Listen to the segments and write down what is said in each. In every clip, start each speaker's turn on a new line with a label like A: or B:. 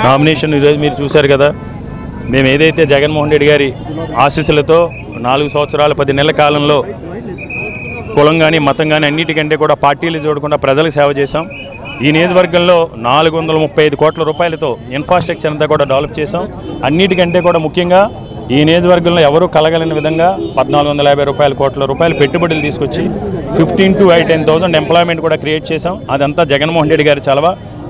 A: Nomination ఈరోజు మీరు చూశారు కదా. మేము ఏదైతే జగన్మోహన్ రెడ్డి గారి ఆశీస్సులతో 4 సంవత్సరాల 10 నెలల కాలంలో కులం కానీ మతం కానీ అన్నిటికంటే కూడా పార్టీలు చూడకుండా ప్రజలకు సేవ చేశాం. ఈ నియోజకవర్గంలో 435 కోట్ల రూపాయలతో ఇన్ఫ్రాస్ట్రక్చర్ అంతా కూడా డెవలప్ చేశాం. అన్నిటికంటే కూడా ముఖ్యంగా ఈ నియోజకవర్గంలో ఎవరూ కలగలేని విధంగా 1450 కోట్ల రూపాయలు పెట్టుబడులు తీసుకొచ్చి 15,000 to 10,000 ఎంప్లాయ్మెంట్ కూడా క్రియేట్ చేశాం. అదంతా జగన్మోహన్ రెడ్డి గారి చలవ.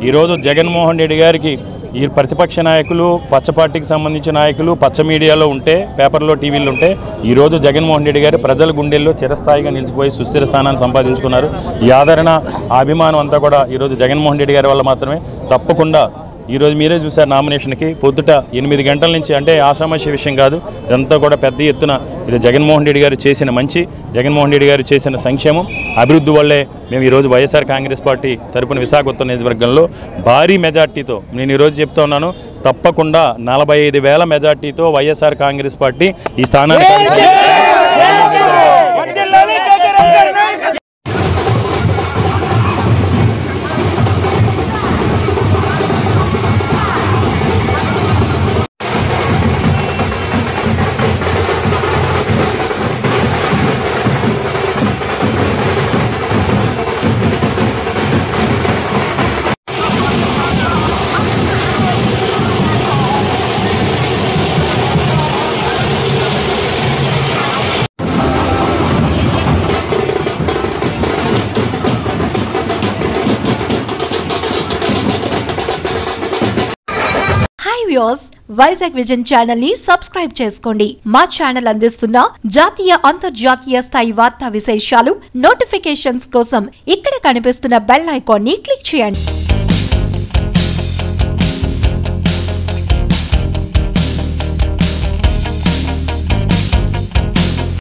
A: ఈరోజు జగన్మోహన్ రెడ్డి గారికి ఈ ప్రతిపక్ష నాయకులు, పచ్చ పార్టీకి సంబంధించిన నాయకులు పచ్చ మీడియాలో ఉంటే, పేపర్లో, టీవీలో ఉంటే, ఈరోజు జగన్మోహన్ రెడ్డి గారు ప్రజల గుండెల్లో చిరస్థాయిగా నిలిచిపోయి సుస్థిర స్థానాన్ని సంపాదించుకున్నారు. ఈ ఆదరణ, అభిమానం అంతా కూడా ఈరోజు జగన్మోహన్ రెడ్డి గారి వల్ల మాత్రమే. తప్పకుండా ఈరోజు మీరే చూశారు నామినేషన్కి పొద్దుట 8 గంటల నుంచి, అంటే ఆషామాషి విషయం కాదు, ఇదంతా కూడా పెద్ద ఎత్తున ఇది జగన్మోహన్ రెడ్డి గారు చేసిన మంచి, జగన్మోహన్ రెడ్డి గారు చేసిన సంక్షేమం, అభివృద్ధి వల్లే మేము ఈరోజు వైఎస్ఆర్ కాంగ్రెస్ పార్టీ తరపున విశాఖ ఉత్తర నియోజకవర్గంలో భారీ మెజార్టీతో, నేను ఈరోజు చెప్తా ఉన్నాను, తప్పకుండా 45,000 మెజార్టీతో వైఎస్ఆర్ కాంగ్రెస్ పార్టీ ఈ స్థానాన్ని
B: వైజాగ్ విజన్ ఛానల్ ని సబ్స్క్రైబ్ చేసుకోండి. మా ఛానల్ అందిస్తున్న జాతీయ, అంతర్జాతీయ స్థాయి వార్తా విశేషాలు, నోటిఫికేషన్స్ కోసం ఇక్కడ కనిపిస్తున్న బెల్ ఐకాన్ ని క్లిక్ చేయండి.